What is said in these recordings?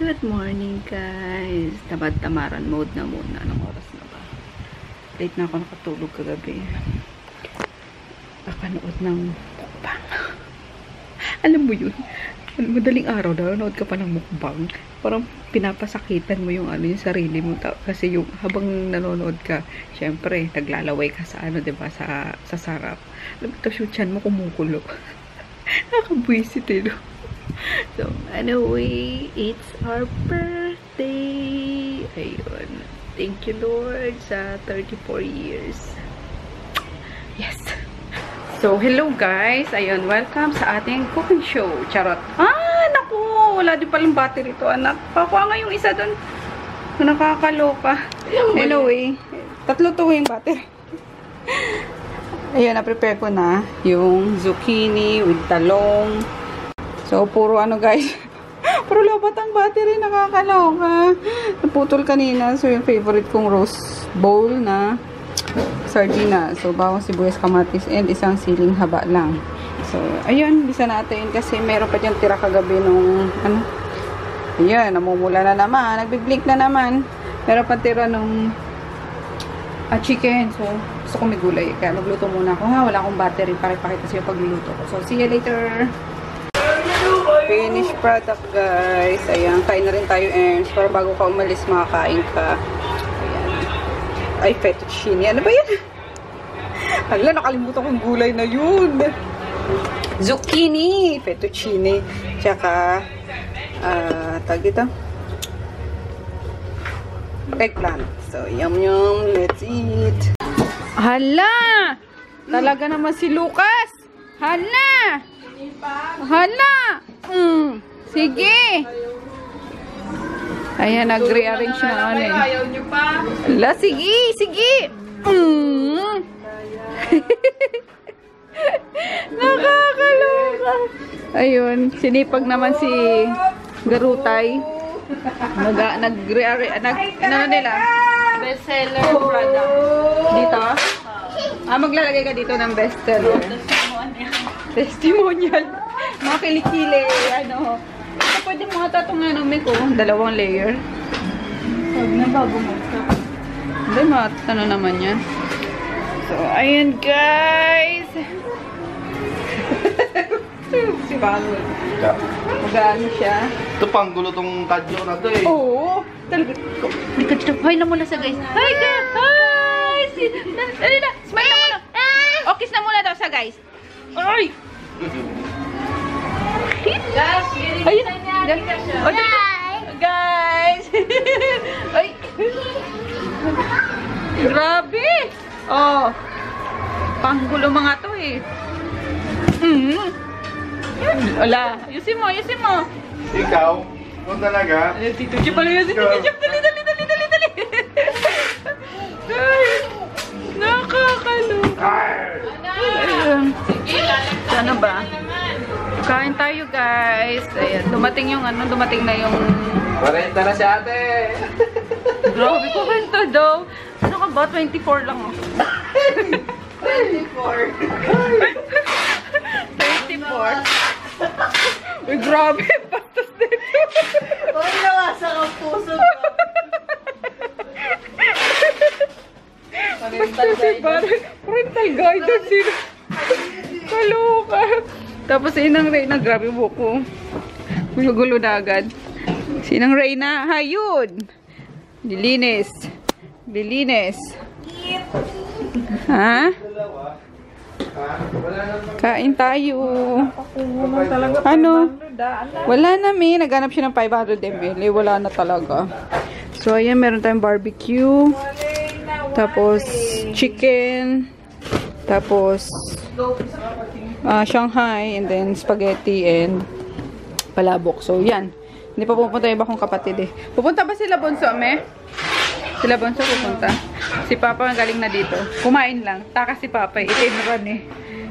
Good morning guys. Tamad-tamaran mode na muna. Anong oras na ba? Late na ako nakatulog kagabi. Kakanood ng mukbang. Alam mo yun? Madaling araw daw, nanood ka pa ng mukbang. Parang pinapasakitan mo yung yung sarili mo. Kasi yung habang nanonood ka, syempre, naglalaway ka sa diba? Sa sarap. Alam mo, tapos yung tiyan mo kumukulo. Nakabwisit no? So, anyway, it's our birthday. Ayun. Thank you, Lord, sa 34 years. Yes. So, hello guys. Ayun, welcome sa ating cooking show. Charot. Naku! Wala din palang battery to, anak. Pakuha nga yung isa dun. Nakakaloka. Anyway, tatlo to yung battery. Ayun, na-prepare ko na yung zucchini with talong. So, puro guys. Puro lobat ang battery. Nakakaloka. Naputol kanina. So, yung favorite kong roast bowl na sardina. So, bawang sibuyas, kamatis, and isang siling haba lang. So, ayun. Bisa natin. Kasi meron pa dyan tira kagabi nung, ayun, namumula na naman. Nagbiblink na naman. Meron pa tira nung chicken. So, gusto ko may gulay. Kaya magluto muna ako. Wala akong battery para ipakita sa yung pagluluto ko. So, see you later. Finished product guys. Ayan, kain na rin tayo ends. Para bago ka umalis, makakain ka. Ayan. Ay, fettuccine. Ano ba yan? Hala, nakalimutan kong gulay na yun. Zucchini, fettuccine. Tsaka, tag ito. Eggplant. So, yum yum. Let's eat. Hala! Talaga naman si Lucas. Hala! Hala! Sige! Ayan, nag-rearrange na Ayaw nyo pa? Hala, sige! Sige! Nakakaloka! Ayun, sinipag naman si Garutay. Nag-rearrange. Ano nila? Bestseller product. Dito? Maglalagay ka dito ng bestseller. Testimonial. Mga kilikili. Pwede mo ata itong ko. 2 layer. Huwag na bago mo. Hindi, naman yan. So, ayan guys. Si Bagol. Mag-ano siya. Ito pang gulo tong kadyo na to eh. Oo. Talaga. Hi na muna sa guys. Hi guys. Hi. Dali na. Smile na muna. O, kiss na muna daw sa guys. Ay. Guys, Ayun. Hi! Guys. Ay. Grabe. Oh. Panggulo mga to eh. Wala. Ayusin mo. Ikaw? Kung talaga? Tito Chip pala yun. Tito Chip. Dali. Ay. Nakakaloka. Ayun. Ano ba? Kain tayo guys. Ayan. Dumating na yung 40 na si ate. grabe ko kwenta daw. Ano ka ba? 24 lang ako. 24. 24. Uy, grabe. Pastos dito. Huwag nawasa ang puso ko. Parental guidance. Kaloka. Tapos sinang Reyna, grabe buko. Gulo-gulo na agad. Sinang Reyna, hayun. Lilinis. Ha? Kain tayo. Ano? Wala na naghanap siya ng 500 ml. Wala na talaga. So, ayan, meron tayong barbecue. Tapos, chicken. Tapos, Shanghai. And then, spaghetti and palabok. So, yan. Hindi pa pupunta yung iba kong kapatid eh. Pupunta ba sila Bonso, ame? Sila Bonso pupunta. Si Papa galing na dito. Kumain lang. Taka si Papa. Itinran eh.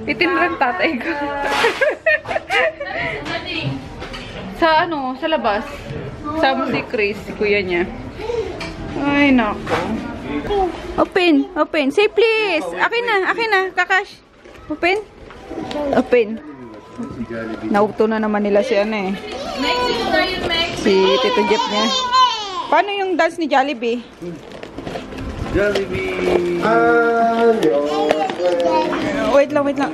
Itinran tatay ko. Sa sa labas. Sama si Chris, si kuya niya. Ay, nako. Open. Say please. Akin na. Kakash. Open. Nauto na naman nila si Mexico na yun, Mex. Si Tito Jeff niya. Paano yung dance ni Jollibee? Jollibee! Wait lang, wait lang.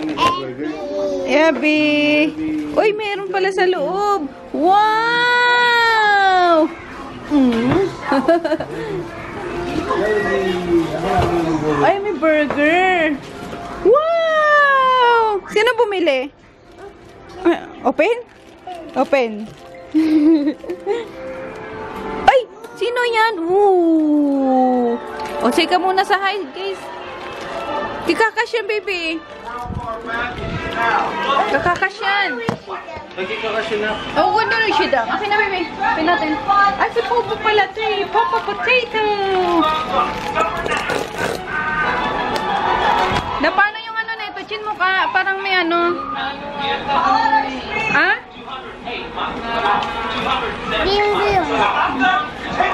Abby! Uy, meron pala sa loob. Wow! Ay, may burger. Wow! Sino bumili? Open? Open. Ay! Sino yan? Ooh! O, say ka muna sa hi, guys. Kikakasyan, baby. Kakakasyan. Nagkikakasya na. Oh, ganda rin siya daw. Okay na, baby. Pin natin. Ay, si Popo pala ito eh. Popo Potato. Na paano yung ano na ito? Chin mo ka. Parang may ano. Ha?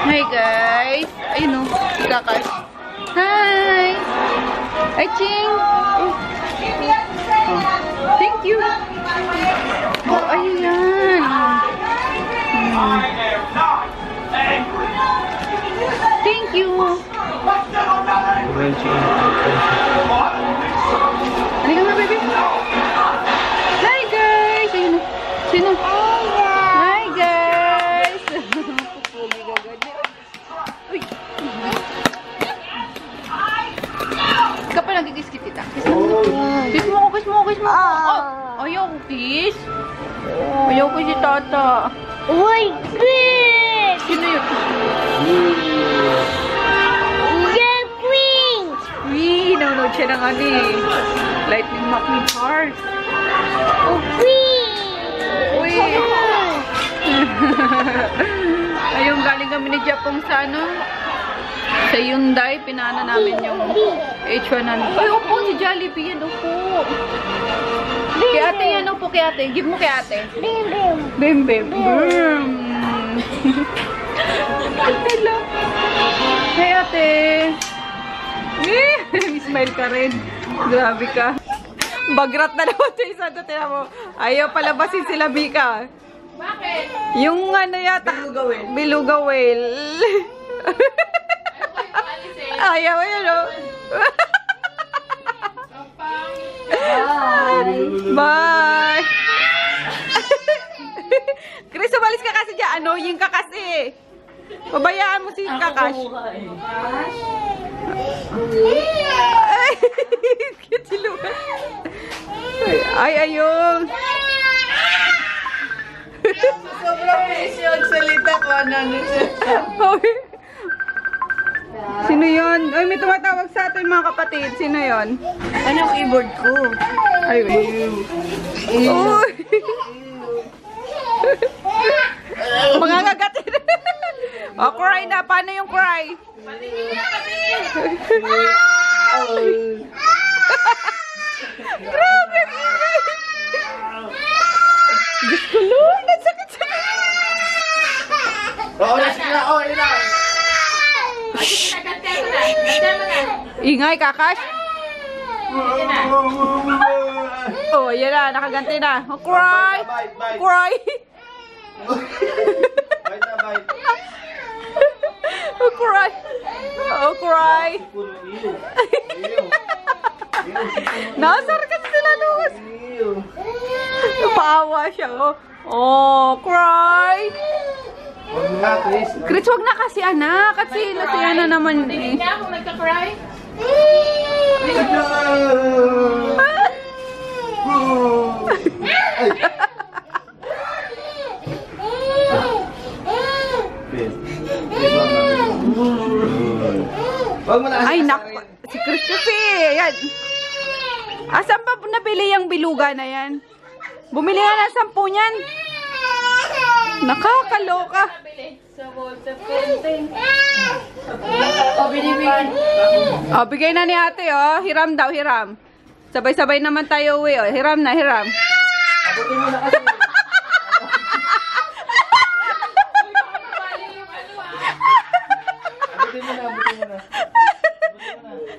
Hi, guys. Ayun o. Kakas. Hi. Ay, Ching. Oh. Thank you. Oh, ayan. Thank you. Halika nga, baby. Hi, guys. Ayun. Sino? Hi, guys. Pupugi ka ganda. Uy. Ikaw pa nagkikiskit kita. Kiss mo. Kiss mo, kiss mo, kiss mo. Oh, ayaw ko kiss. Ayaw ko si Tata. Uy, Queen! Sino yun? Yeah, Queen! Wee, nanonood siya ng ano eh. Lightning McQueen Heart. Oh, Queen! Uy. Ayun, galing kami ni Japong sa ano? Sa Hyundai, pinana namin yung H100. Ay, upo, si Jollibee yan, upo. Kay ate yan, upo kay ate. Give mo kay ate. Bim, bim! Bim, bim, bim. Hello. Hey, ate. Smile ka rin. Grabe ka. Bagrat na naman siya isa. Tignan mo. Ayaw palabasin sila, Bika. Bakit? Yung ano yata. Beluga whale. Ayaw, yun o. Bye! Chris, umalis ka kasi dyan. Annoying ka kasi. Pabayaan mo si Kakash. Ay, cute si Lucas. Ay, ayun. Sobrang busy ang salita ko. Ano siya? Sino yun? Ay, may tumatawag sa atin mga kapatid. Sino yun? Ano yung keyboard ko? Ay, wait. Uy! Mga ngagatin. O, cry na. Paano yung cry? Grabe, ang ingay. Diyos ko, Lord. Ang sakit-sakit. Oo, sige na. Oo, yun na. Ingay, Kakash. Oh, yan na. Nakaganti na. Oh, cry. Bite, bite. Cry. Bite na, bite. Oh, cry. Oh, cry. Nasar kasi sila, Lucas. Napawa siya, oh. Oh, cry. Huwag na, Chris. Chris, wag na kasi, anak. Kasi nataya na naman. Hindi niya ako nagka-cry. Ay, naku. Si Chris kasi. Ayan. Asan pa nabili yung biluga na yan? Bumili nga ng 10 niyan. Nakakaloka. Sa WhatsApp content. Oh, bigay na ni ate, oh. Hiram daw, hiram. Sabay-sabay naman tayo uwi, oh. Hiram na, hiram. Abutin mo na kasi. Abutin mo na, abutin mo na.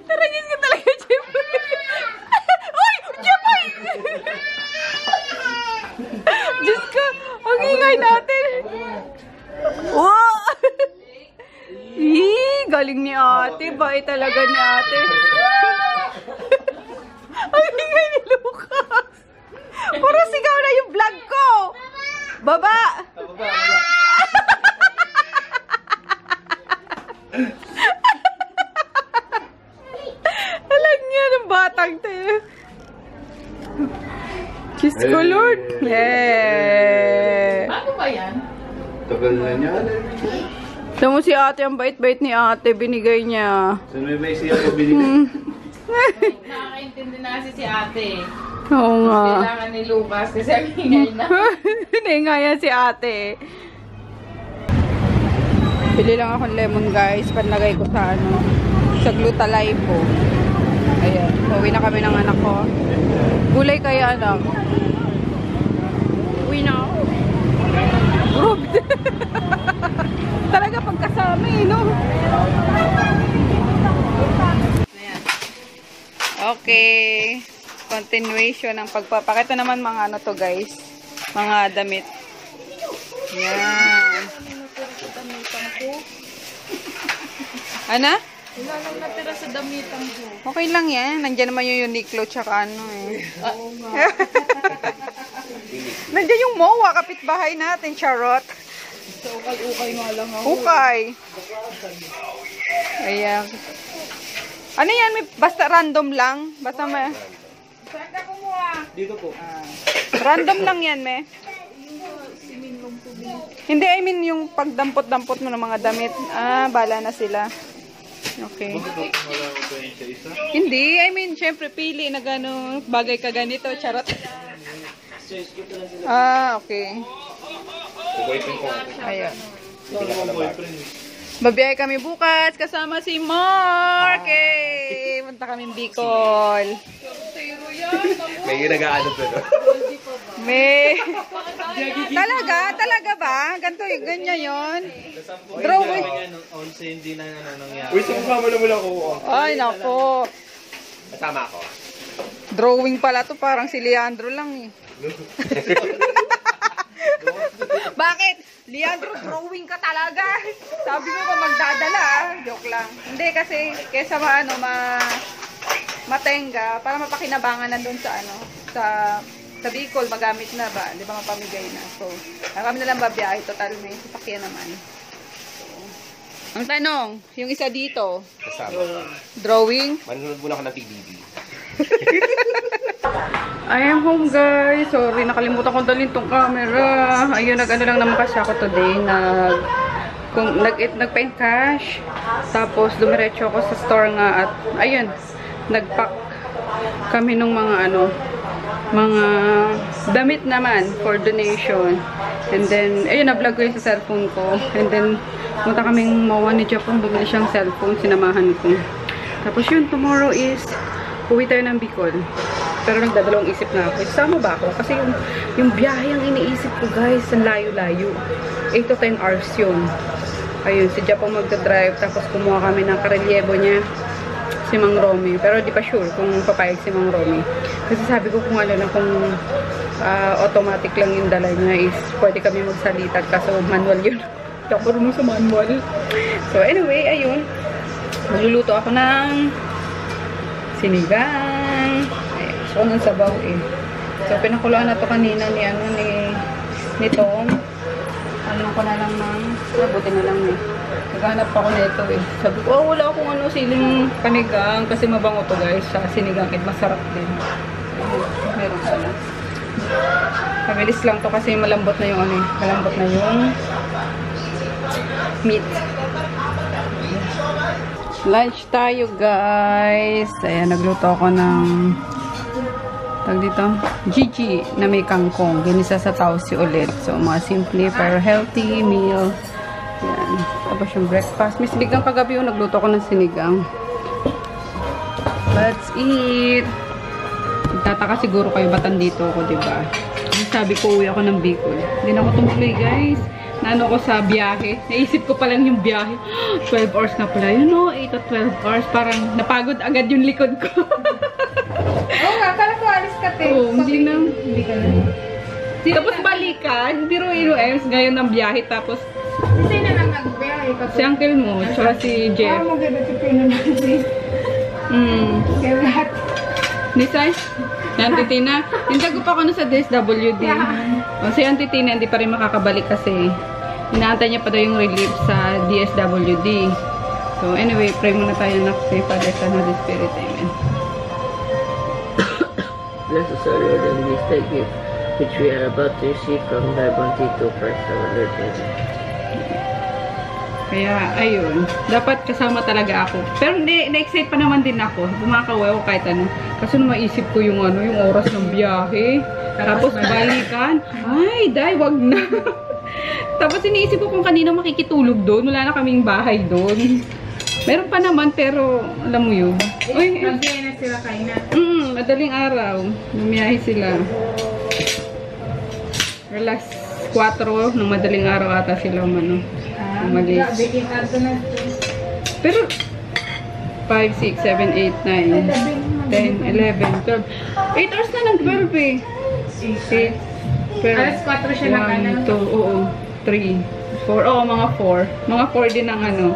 Narangis ka talaga, Jeboy. Uy! Jeboy! Diyos ko, ang ingay natin. galing ni ate. Bait talaga ni ate. Ang ingay ni Lucas. Puro sigaw na yung vlog ko. Baba. Baba. Alam niya ng batang tayo. Kiss ko, Lord. Yeah. Ano ba yan? Tagal na niya. Tama si ate, ang bait-bait ni ate. Binigay niya. Saan may siya ko binigay? Nakakaintindi na kasi si ate. Oo nga. Kailangan ni Lucas kasi ang ingay na. Hiningaya si ate. Bili lang akong lemon guys. Panlagay ko sa ano. Sa Gluta-Lipo. Ayan. Uwi na kami ng anak ko. Gulay kaya anak. Uwi na ako. Group. Talaga pagkasama eh, no? Ayan. Okay. Continuation ng pagpapakita naman mga ano to guys. Mga damit. Yan. Ana? Wala nang natira sa damitan ko. Okay lang yan. Nandiyan naman yung Uniqlo tsaka ano eh. Oo nga. Nandiyan yung MOA, kapitbahay natin, charot. So, ukay-ukay nga lang ako. Ukay. Ayan. Ano yan? May, basta random lang? Basta may... Saan ka kumuha? Dito po. Random lang yan, me. Hindi, I mean yung pagdampot-dampot mo ng mga damit. Ah, bala na sila. Okay. Wala ko pa yun sa isa. Hindi, I mean, syempre, pili na gano'ng bagay ka ganito, charot. Ah, okay. Boyfriend ko. Ayun. Boyfriend. Babiyahe kami bukas kasama si Mark. Eh, punta kami Bicol. May nag-aano to, no? May... Talaga ba? Ganito, ganyan yon. Drawing. Hindi na nangyari. Uy, sa kasama na mula ko. Ay, nako. Kasama ako. Drawing pala to, parang si Leandro lang eh. Bakit? Leandro, drawing ka talaga. Sabi mo ba magdadala ah. Joke lang. Hindi kasi, kesa matenga, para mapakinabangan na doon sa ano, sa Bicol, magamit na ba? Di ba mapamigay na? So, kami na lang babiyahe. Total may sasakyan naman. So, ang tanong, yung isa dito, Kasama. drawing. Manonood muna ako ng TVB. I am home guys. Sorry, nakalimutan ko dalhin tong camera. Ayun, nag-ano lang naman kasi ako today. Nag-pa-encash. Tapos, dumiretso ako sa store nga at, ayun, nag-pack kami nung mga mga damit naman for donation. And then, ayun, na-vlog ko yun sa cellphone ko. And then, punta kaming MOA ni Japon. Bumili siyang cellphone. Sinamahan ko. Tapos yun, tomorrow is uwi tayo ng Bicol. Pero nagdadalawang isip na ako. Isama ba ako? Kasi yung biyahe ang iniisip ko guys, ang layo-layo. 8 to 10 hours yun. Ayun, si Japon magdadrive. Tapos kumuha kami ng karelyebo niya. Si Mang Romy. Pero di pa sure kung papayag si Mang Romy. Kasi sabi ko kung ano lang, kung automatic lang yung dala niya is pwede kami magsalita. Kaso manual yun. Tapos mo sa manual. So anyway, ayun. Magluluto ako ng sinigang. Ayan. So, ng sabaw eh. So, pinakuluan na to kanina ni Tom. Ano ko na lang ng, buti na lang eh. Naghanap pa ako nito eh. Sabi ko, oh, wala akong siling panigang kasi mabango to guys. Sa sinigang it masarap din. Meron pala. Pabilis lang to kasi malambot na yung malambot na yung meat. Lunch tayo guys. Ayan, nagluto ako ng dito, Gigi na may kangkong. Ginisa sa tausi ulit. So, mga simple pero healthy meal. Ayan. Tapos yung breakfast. May sinigang kagabi yung nagluto ko ng sinigang. Let's eat. Tataka siguro kayo ba't andito ako, diba? Sabi ko, uwi ako ng Bicol. Hindi na ako tumuloy guys. Naano ko sa biyahe. Naisip ko pa lang yung biyahe. 12 hours na pala. You know, 8 to 12 hours. Parang napagod agad yung likod ko. Oo nga, kala ko alis ka te. Oo, hindi na. Hindi ka na. Tapos balikan. Biro-iro ngayon ng biyahe. Tapos, Hindi na naman nagbiyahe ka Si uncle mo, tsaka si Jeff. magdadisiplina natin. Kaya lahat. Nisay? Yan, Titina. Hintago pa ako na sa DSWD. O, si Auntie Tina hindi pa rin makakabalik kasi inaantay niya pa daw yung relief sa DSWD. So, anyway, pray muna tayo na kay Father, Son, Holy Spirit. Amen. Bless us, O Lord, and this thy gift, which we are about to receive from thy bounty to Christ our Lord. Amen. Kaya, ayun. Dapat kasama talaga ako. Pero na-excite pa naman din ako. Bumakawaw ko kahit ano. Kasi maisip ko yung ano, yung oras ng biyahe. Tapos balikan. Ay, day, wag na. Tapos iniisip ko kung kanino makikitulog doon. Wala na kaming bahay doon. Meron pa naman, pero alam mo yun. Uy, Magbiyahe na sila kayo na. madaling araw. Bumiyahe sila. Alas 4 ng madaling araw ata sila umano. Umalis. Bikin ato na. Pero 5, 6, 7, 8, 9, 10, 11, 12. 8 hours na ng 12 eh. 8, 12. Alas 4 siya nag-ano. 1, 2, oo. 3, 4. Oo, mga 4. Mga 4 din ang ano,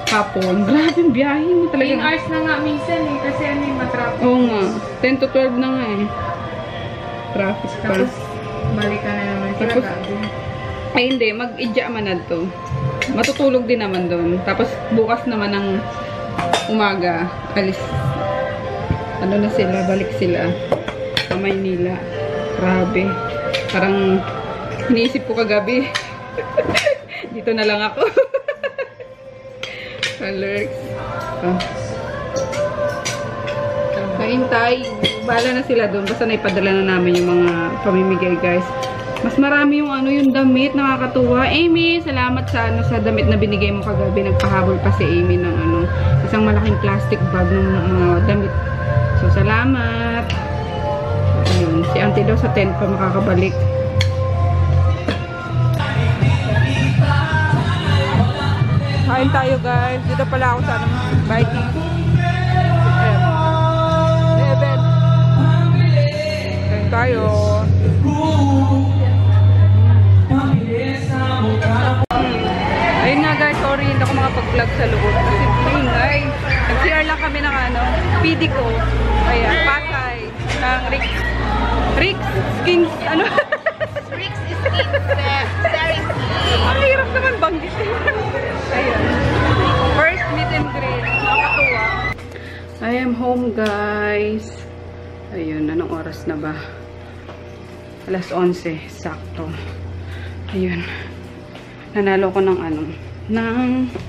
hapon. Grabe yung biyahe mo 10 talaga. hours na nga minsan eh. Kasi ano yung matraffic. Oo nga. 10 to 12 na nga eh. Traffic pa. Tapos, balikan na naman sila Tapos, gabi. ay hindi, mag-idya man na to. Matutulog din naman doon. Tapos bukas naman ng umaga, alis. Ano na sila, balik sila sa Maynila. Grabe. Parang iniisip ko kagabi. Dito na lang ako. Alerts. Kaintay. Bahala na sila doon. Basta naipadala na namin yung mga pamimigay, guys. Mas marami yung ano yung damit, nakakatuwa. Amy, salamat sa ano sa damit na binigay mo kagabi. Nagpahabol pa si Amy ng ano, isang malaking plastic bag ng mga damit. So salamat. Ayun, si Auntie daw sa tent pa makakabalik. Kain tayo, guys. Dito pala ako sa ano, biking. Event. Kain tayo. Ayun nga guys, sorry hindi ako makapag-vlog sa loob kasi maingay. Nag-CR lang kami ng ano, PD ko. Ayan, Pasay ng Rick's Skins, ano? Rick's Skins Therapy. Ang hirap naman banggitin. Ayan. First meet and greet. Nakakatuwa. I am home guys. Ayun, anong oras na ba? Alas 11, sakto. Ayun. Nanalo ko ng ano,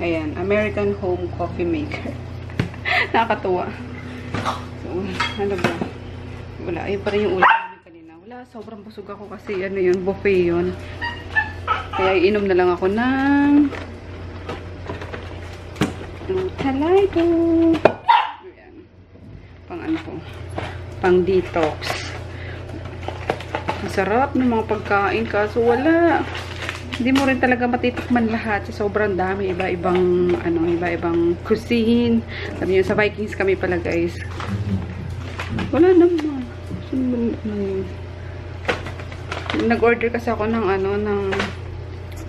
ayan, American Home Coffee Maker. Nakakatuwa. So, ano ba? Wala, ayun pa rin yung ulam namin kanina. Wala, sobrang busog ako kasi ano yun, buffet yun. Kaya iinom na lang ako ng Talito. Ayan. Pang ano ko, pang detox. Masarap ng mga pagkain kaso wala. Hindi mo rin talaga matitikman lahat. Sobrang dami. Iba-ibang, ano, iba-ibang cuisine. Sabi nyo, sa Vikings kami pala, guys. Wala naman. Nag-order kasi ako ng, ano, ng,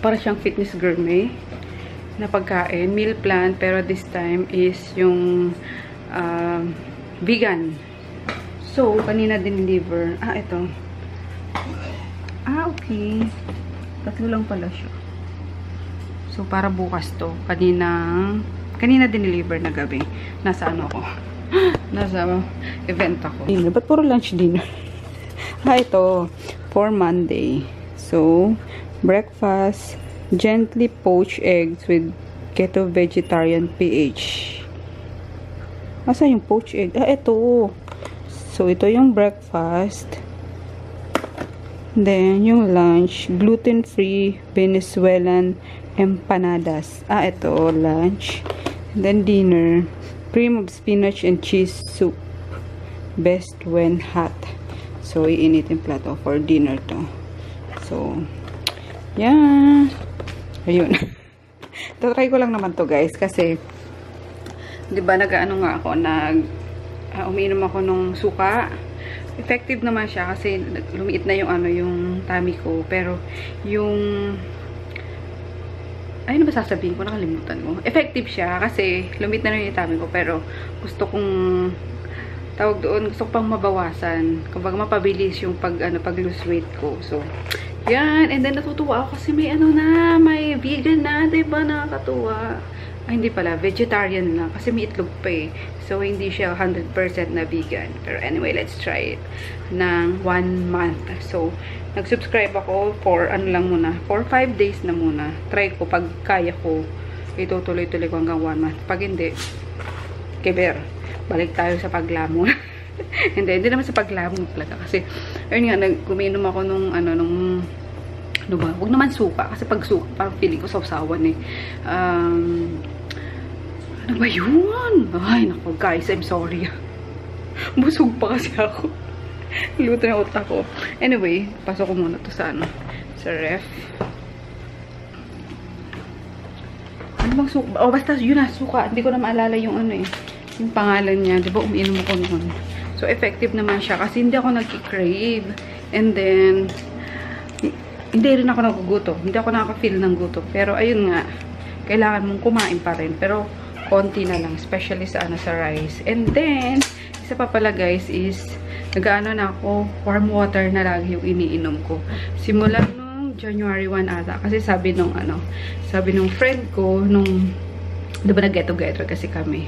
para siyang fitness gourmet na pagkain. Meal plan, pero this time is yung, vegan. So, kanina din-deliver. Ito. Okay. Tatlo lang pala siya. So, para bukas to. Kanina dineliver na gabi. Nasa ano ako? Nasa event ako. Dinner. Ba't puro lunch dinner? Ito. For Monday. So, breakfast. Gently poached eggs with keto vegetarian pH. Asa yung poached egg? Ito. So, ito yung breakfast. Then, yung lunch, gluten-free Venezuelan empanadas. Ito, lunch. Then, dinner, cream of spinach and cheese soup. Best when hot. So, iinitin plato for dinner to. So, yeah. Ayun. Tatry ko lang naman to guys, kasi, diba, nag-ano nga ako, umiinom ako nung suka. Effective naman siya kasi lumiit na yung ano yung tummy ko, pero yung ayun ba sasabihin ko, nakalimutan ko. Effective siya kasi lumit na rin yung tummy ko, pero gusto kong tawag doon, gusto ko pang mabawasan. Kumbaga mapabilis yung pag lose weight ko. So, yan. And then natutuwa ako kasi may may vegan na, diba? Nakakatuwa. Ay, hindi pala. Vegetarian lang. Kasi may itlog pa eh. So, hindi siya 100% na vegan. Pero anyway, let's try it. Ng 1 month. So, nag-subscribe ako for 5 days na muna. Try ko. Pag kaya ko, itutuloy-tuloy ko hanggang 1 month. Pag hindi, keber. Balik tayo sa paglamon. hindi naman sa paglamon talaga. Kasi, ayun nga, kuminom ako nung huwag naman suka. Kasi pag suka, parang feeling ko sausawan eh. Ano ba yun? Ay, naku guys, I'm sorry. Busog pa kasi ako. Luto na utak ko. Anyway, pasok ko muna to sa sa ref. Ano bang suka? Oh, basta yun na, suka. Hindi ko na maalala yung yung pangalan niya. Diba, umiinom ako noon. So, effective naman siya kasi hindi ako nag-crave. And then, hindi rin ako nagugutom. Hindi ako nakaka-feel ng gutom. Pero, ayun nga, kailangan mong kumain pa rin. Pero, konti na lang. Especially sa rice. And then, isa pa pala guys is, nag-ano na ako, warm water na lagi yung iniinom ko. Simula nung January 1 ata. Kasi sabi nung friend ko, diba nag-get-together kasi kami.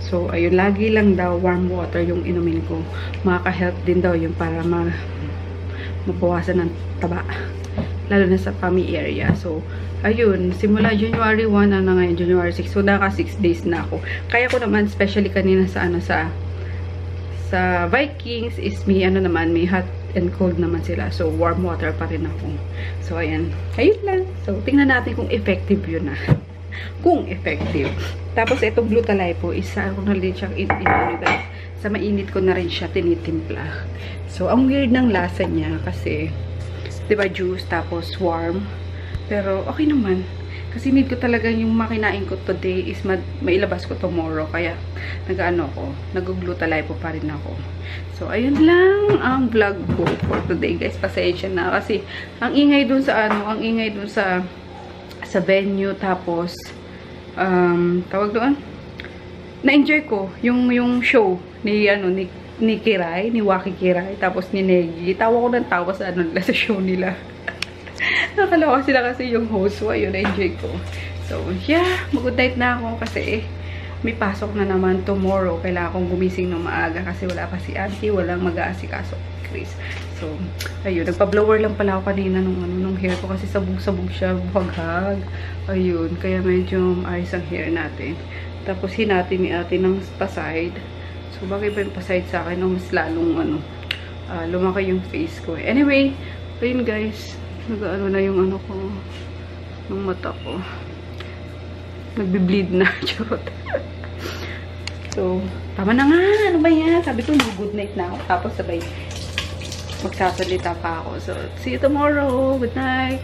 So, ayun, lagi lang daw warm water yung inumin ko. Makaka-help din daw yung para mabawasan ng taba. Lalo na sa tummy area. So, ayun, simula January 1 na ngayon, January 6. So, naka 6 days na ako. Kaya ko naman, especially kanina sa Vikings is may may hot and cold naman sila. So, warm water pa rin ako. So, ayan. Ayun lang. So, tingnan natin kung effective yun na. Kung effective. Tapos, itong Glutathione isa ko na rin siyang guys. Sa mainit ko na rin siya tinitimpla. So, ang weird ng lasa niya kasi, diba, juice, tapos warm. Pero, okay naman. Kasi need ko talaga yung makinain ko today is mailabas ko tomorrow. Kaya, nag-Glutathione pa rin ako. So, ayun lang ang vlog ko for today, guys. Pasensya na. Kasi, ang ingay dun sa venue, tapos, tawag doon, na-enjoy ko yung show ni Kiray, ni Waki Kiray, tapos ni Negi. Tawa ko ng tawa sa sa show nila. Nakalawa sila kasi yung host. So, ayun, na-enjoy ko. So, yeah, mag-good night na ako kasi may pasok na naman tomorrow. Kailangan kong gumising ng maaga kasi wala pa si Auntie, walang mag-aasikaso Chris. So, ayun, nagpa-blower lang pala ako kanina nung hair ko kasi sabog-sabog siya, buhaghag. Ayun, kaya medyo ayos ang hair natin. Tapos, hinati ni ate ng pa-side. So, bagay ba yung pa-side sa akin? Mas lalong, lumaki yung face ko. Anyway, ayun guys, na yung ko, ng mata ko. Nagbi-bleed na, charot. So, tama na nga, ano ba yan? Sabi ko, good night na ako. Tapos sabay, magsasalita pa ako. So, see you tomorrow. Good night.